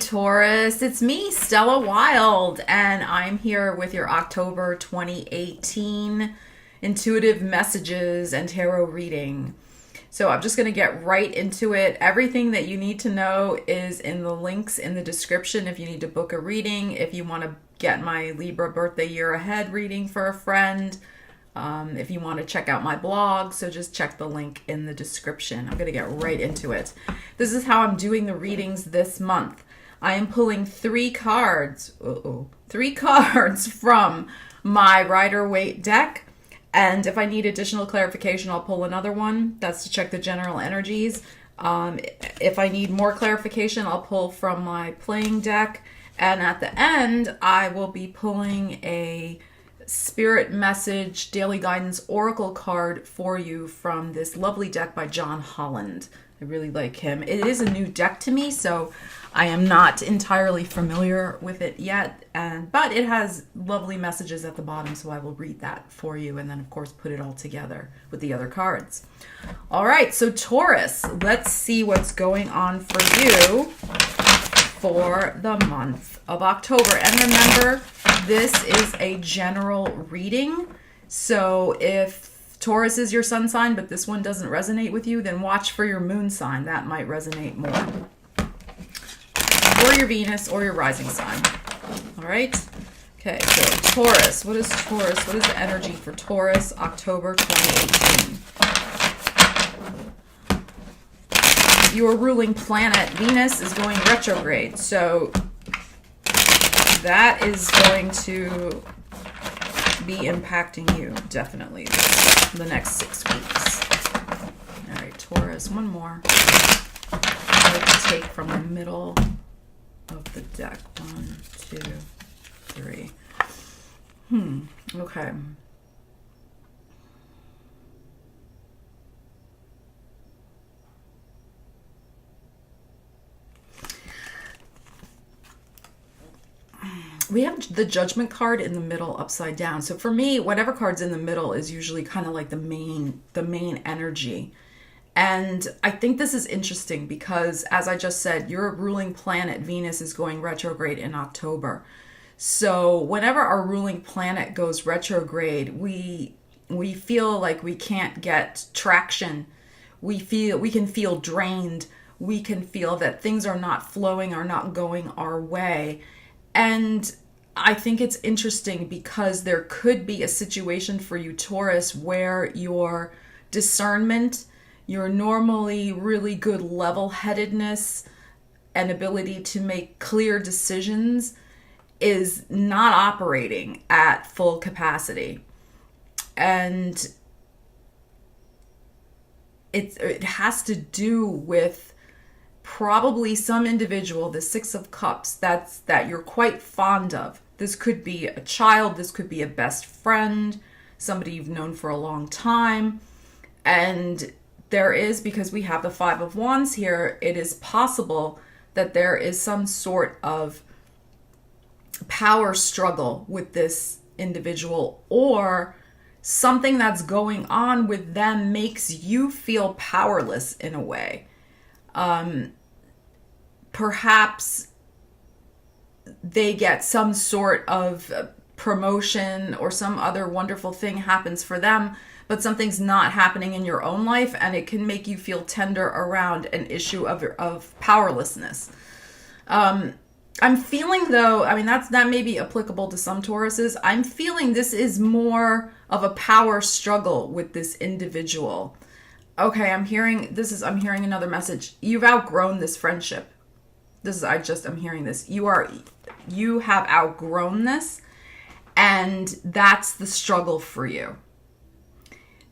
Taurus. It's me, Stella Wild, and I'm here with your October 2018 intuitive messages and tarot reading. So I'm just going to get right into it. Everything that you need to know is in the links in the description if you need to book a reading, if you want to get my Libra birthday year ahead reading for a friend, if you want to check out my blog. So just check the link in the description. I'm going to get right into it. This is how I'm doing the readings this month. I am pulling three cards from my Rider-Waite deck. And if I need additional clarification, I'll pull another one. That's to check the general energies. If I need more clarification, I'll pull from my playing deck. And at the end, I will be pulling a Spirit Message Daily Guidance Oracle card for you from this lovely deck by John Holland. I really like him. It is a new deck to me, so I am not entirely familiar with it yet, but it has lovely messages at the bottom, so I will read that for you and then, of course, put it all together with the other cards. All right, so Taurus, let's see what's going on for you for the month of October. And remember, this is a general reading, so if Taurus is your sun sign, but this one doesn't resonate with you, then watch for your moon sign. That might resonate more. Or your Venus or your rising sign. All right? Okay, so Taurus. What is Taurus? What is the energy for Taurus, October 2018? Your ruling planet, Venus, is going retrograde. So that is going to be impacting you, definitely, the next 6 weeks. All right, Taurus, one more. I like to take from the middle of the deck. 1, 2, 3. Okay. We have the Judgment card in the middle upside down. So for me, whatever card's in the middle is usually kind of like the main energy. And I think this is interesting because, as I just said, your ruling planet, Venus, is going retrograde in October. So whenever our ruling planet goes retrograde, we feel like we can't get traction. We can feel drained. We can feel that things are not flowing, are not going our way. And I think it's interesting because there could be a situation for you, Taurus, where your discernment, your normally really good level-headedness and ability to make clear decisions is not operating at full capacity. And it has to do with probably some individual, the Six of Cups, that you're quite fond of. This could be a child, this could be a best friend, somebody you've known for a long time. And there is, because we have the Five of Wands here, it is possible that there is some sort of power struggle with this individual, or something that's going on with them makes you feel powerless in a way. Perhaps they get some sort of promotion or some other wonderful thing happens for them, but something's not happening in your own life, and it can make you feel tender around an issue of powerlessness. I'm feeling, though, I mean, that may be applicable to some Tauruses. I'm feeling this is more of a power struggle with this individual. Okay, I'm hearing another message. You've outgrown this friendship. I'm hearing this. You have outgrown this, and that's the struggle for you.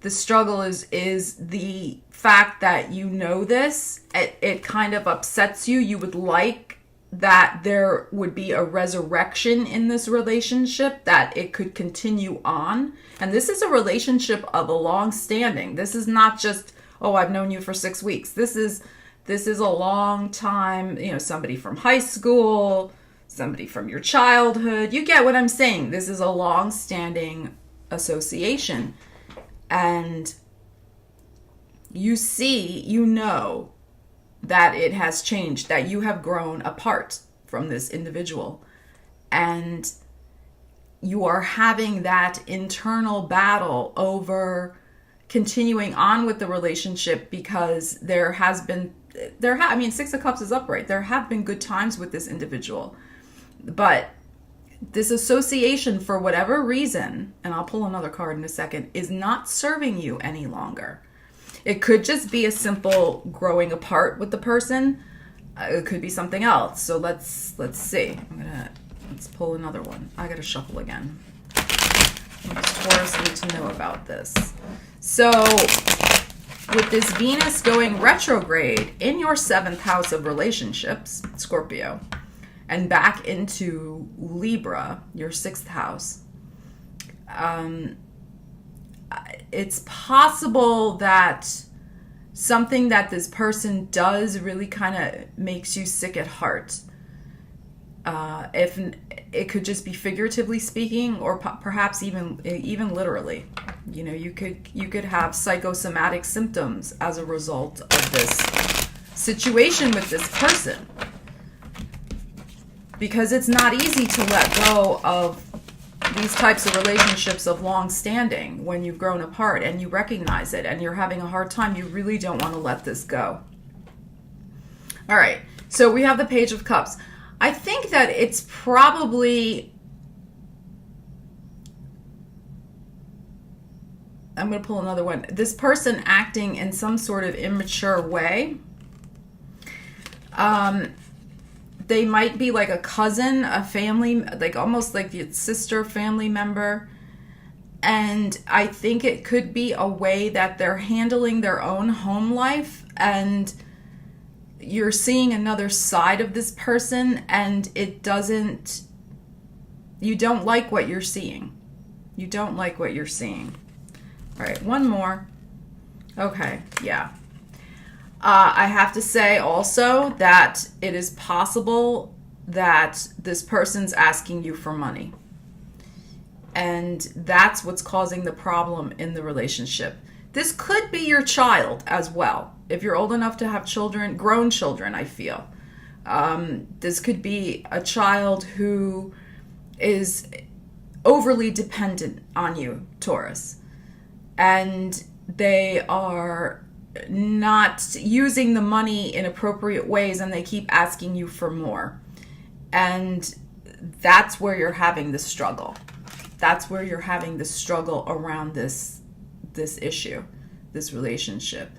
The struggle is the fact that you know this. It kind of upsets you. You would like that there would be a resurrection in this relationship, that it could continue on. And this is a relationship of a long standing. This is not just, oh, I've known you for 6 weeks. This is a long time, somebody from high school, somebody from your childhood. You get what I'm saying. This is a long standing association. And you know that it has changed, that you have grown apart from this individual. And you are having that internal battle over continuing on with the relationship because Six of Cups is upright. There have been good times with this individual. But this association, for whatever reason, and I'll pull another card in a second, is not serving you any longer. It could just be a simple growing apart with the person. It could be something else. So let's see. Let's pull another one. I gotta shuffle again. What does Taurus need to know about this? So with this Venus going retrograde in your 7th house of relationships, Scorpio, and back into Libra, your 6th house, it's possible that something that this person does really kind of makes you sick at heart. If it could just be figuratively speaking, or perhaps even literally. You know, you could have psychosomatic symptoms as a result of this situation with this person, because it's not easy to let go of these types of relationships of long standing when you've grown apart and you recognize it and you're having a hard time. You really don't want to let this go. All right, so we have the Page of Cups. I think that it's probably, I'm going to pull another one. This person acting in some sort of immature way. They might be like a cousin, a family, like almost like the sister family member. And I think it could be a way that they're handling their own home life, and you're seeing another side of this person, and you don't like what you're seeing. You don't like what you're seeing. All right, one more. Okay, yeah. I have to say also that it is possible that this person's asking you for money. And that's what's causing the problem in the relationship. This could be your child as well. If you're old enough to have children, grown children, I feel. This could be a child who is overly dependent on you, Taurus. And they are not using the money in appropriate ways, and they keep asking you for more. And that's where you're having the struggle. That's where you're having the struggle around this issue, this relationship.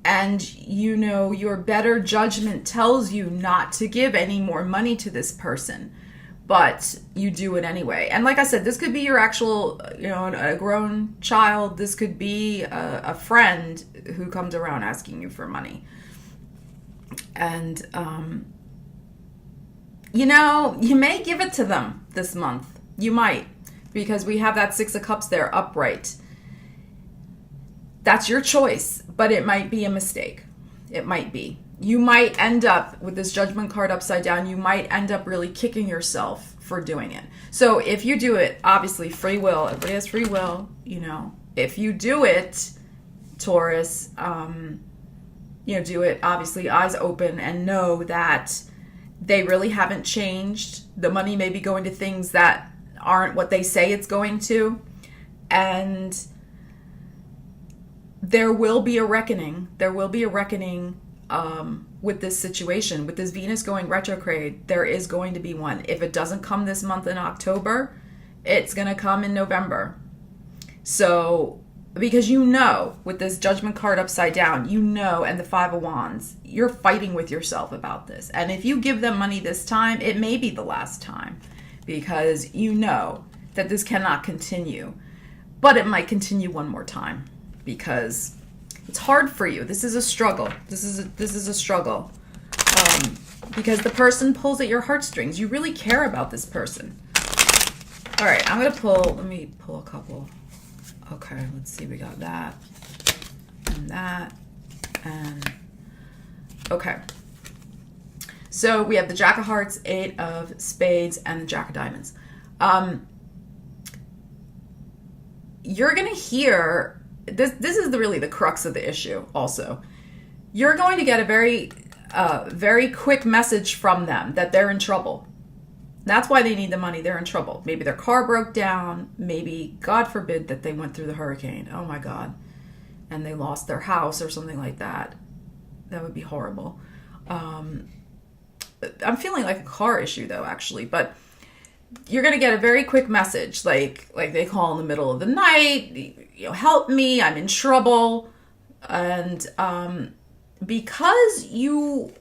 And you know, your better judgment tells you not to give any more money to this person, but you do it anyway. And like I said, this could be your actual, a grown child. This could be a friend who comes around asking you for money. And, you may give it to them this month. You might, because we have that 6 of Cups there upright. That's your choice, but it might be a mistake. It might be. You might end up with this Judgment card upside down. You might end up really kicking yourself for doing it. So if you do it, obviously free will. Everybody has free will, If you do it, Taurus, do it obviously eyes open and know that they really haven't changed. The money may be going to things that aren't what they say it's going to. And there will be a reckoning. There will be a reckoning with this situation. With this Venus going retrograde, there is going to be one. If it doesn't come this month in October, it's going to come in November. So, because with this Judgment card upside down, and the 5 of Wands, you're fighting with yourself about this. And if you give them money this time, it may be the last time, because that this cannot continue. But it might continue one more time, because it's hard for you. This is a struggle. This is a struggle. Because the person pulls at your heartstrings. You really care about this person. All right, let me pull a couple. Okay, let's see. We got that and that and okay. So we have the Jack of Hearts, 8 of Spades, and the Jack of Diamonds. You're going to hear, this is really the crux of the issue also. You're going to get a very a very quick message from them that they're in trouble. That's why they need the money. They're in trouble. Maybe their car broke down. Maybe, God forbid, that they went through the hurricane. Oh my God. And they lost their house or something like that. That would be horrible. I'm feeling like a car issue though, actually. But you're going to get a very quick message. Like they call in the middle of the night. Help me. I'm in trouble. And because you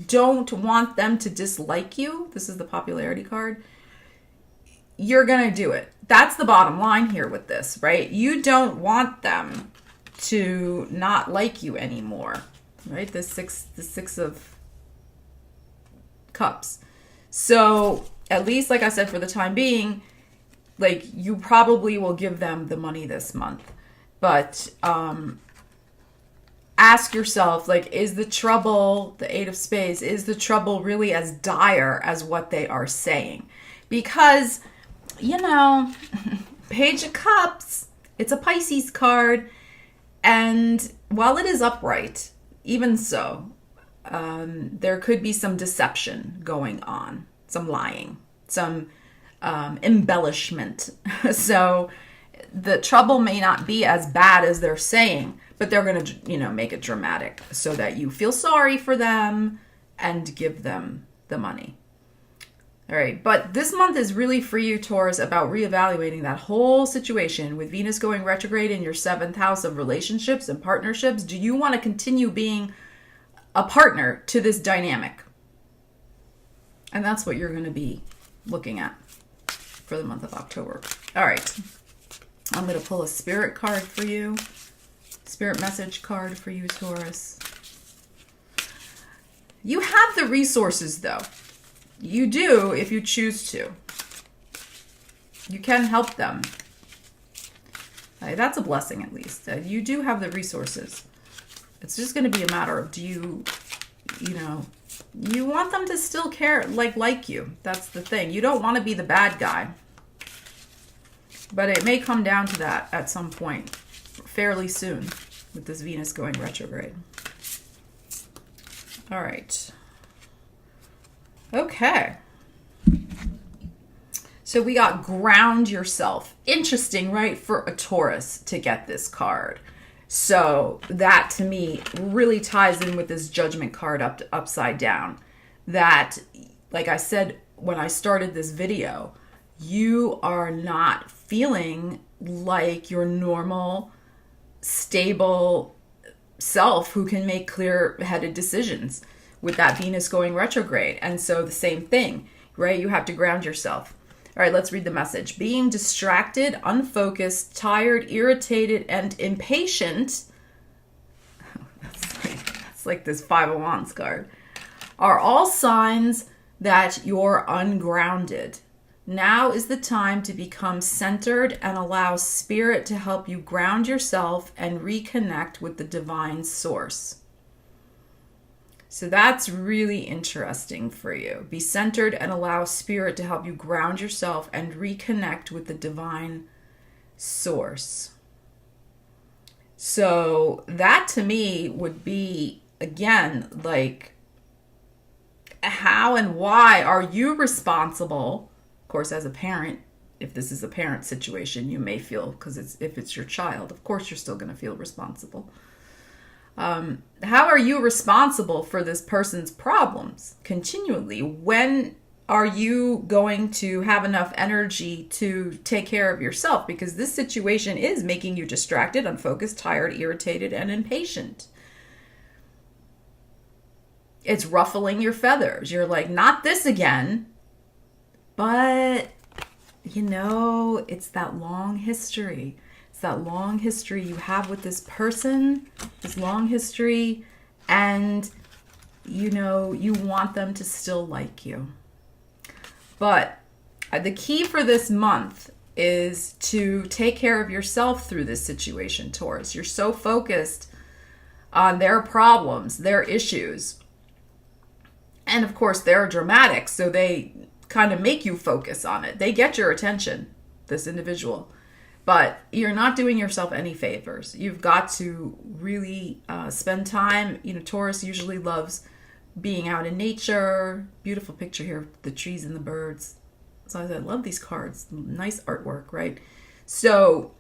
don't want them to dislike you, this is the popularity card, you're going to do it. That's the bottom line here with this, right? You don't want them to not like you anymore, right? The six of cups. So at least, like I said, for the time being, like you probably will give them the money this month, but ask yourself, like, is the trouble, the Eight of Spades, is the trouble really as dire as what they are saying? Because, Page of Cups, it's a Pisces card. And while it is upright, even so, there could be some deception going on, some lying, some embellishment. So the trouble may not be as bad as they're saying, but they're going to, make it dramatic so that you feel sorry for them and give them the money. All right. But this month is really for you, Taurus, about reevaluating that whole situation with Venus going retrograde in your 7th house of relationships and partnerships. Do you want to continue being a partner to this dynamic? And that's what you're going to be looking at for the month of October. All right. I'm going to pull a spirit card for you. Spirit message card for you, Taurus. You have the resources, though. You do if you choose to. You can help them. That's a blessing, at least. You do have the resources. It's just going to be a matter of, do you want them to still care, like you. That's the thing. You don't want to be the bad guy. But it may come down to that at some point, fairly soon, with this Venus going retrograde. All right. Okay. So we got ground yourself. Interesting, right? For a Taurus to get this card. So that to me really ties in with this Judgment card upside down. That, like I said when I started this video, you are not feeling like your normal, stable self who can make clear-headed decisions with that Venus going retrograde. And so the same thing, right? You have to ground yourself. All right, let's read the message. Being distracted, unfocused, tired, irritated, and impatient, that's like this Five of Wands card, are all signs that you're ungrounded. Now is the time to become centered and allow Spirit to help you ground yourself and reconnect with the divine source. So that's really interesting for you. Be centered and allow Spirit to help you ground yourself and reconnect with the divine source. So that to me would be, again, like, how and why are you responsible? Of course, as a parent, if this is a parent situation, you may feel, because if it's your child, of course you're still going to feel responsible. How are you responsible for this person's problems continually? When are you going to have enough energy to take care of yourself? Because this situation is making you distracted, unfocused, tired, irritated, and impatient. It's ruffling your feathers. You're like, not this again. But, it's that long history. It's that long history you have with this person, this long history, and, you want them to still like you. But the key for this month is to take care of yourself through this situation, Taurus. You're so focused on their problems, their issues. And, of course, they're dramatic, so they kind of make you focus on it. They get your attention, this individual. But you're not doing yourself any favors. You've got to really spend time. Taurus usually loves being out in nature. Beautiful picture here, the trees and the birds. So I love these cards. Nice artwork, right? So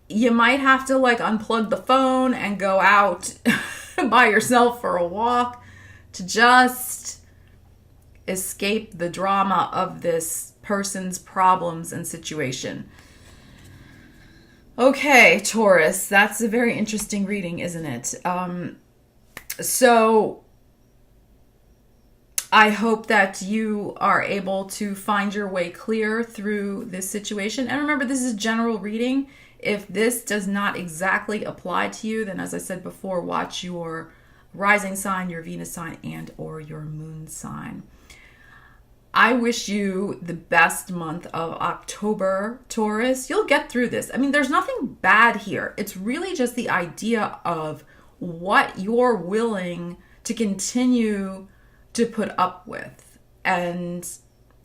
you might have to like unplug the phone and go out by yourself for a walk to just escape the drama of this person's problems and situation. Okay, Taurus, that's a very interesting reading, isn't it? So I hope that you are able to find your way clear through this situation. And remember, this is a general reading. If this does not exactly apply to you, then as I said before, watch your rising sign, your Venus sign, and or your moon sign. I wish you the best month of October, Taurus. You'll get through this. I mean, there's nothing bad here. It's really just the idea of what you're willing to continue to put up with. And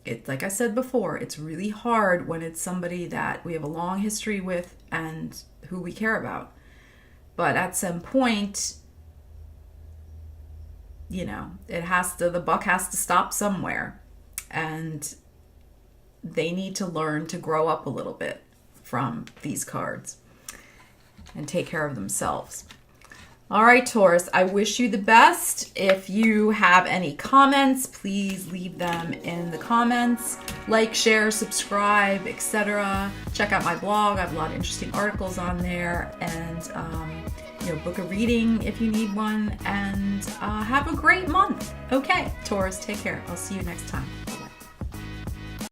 it's like I said before, it's really hard when it's somebody that we have a long history with and who we care about. But at some point, you know, the buck has to stop somewhere. And they need to learn to grow up a little bit from these cards and take care of themselves. All right, Taurus, I wish you the best. If you have any comments, please leave them in the comments. Like, share, subscribe, etc. Check out my blog. I have a lot of interesting articles on there. And, book a reading if you need one. And have a great month. Okay, Taurus, take care. I'll see you next time.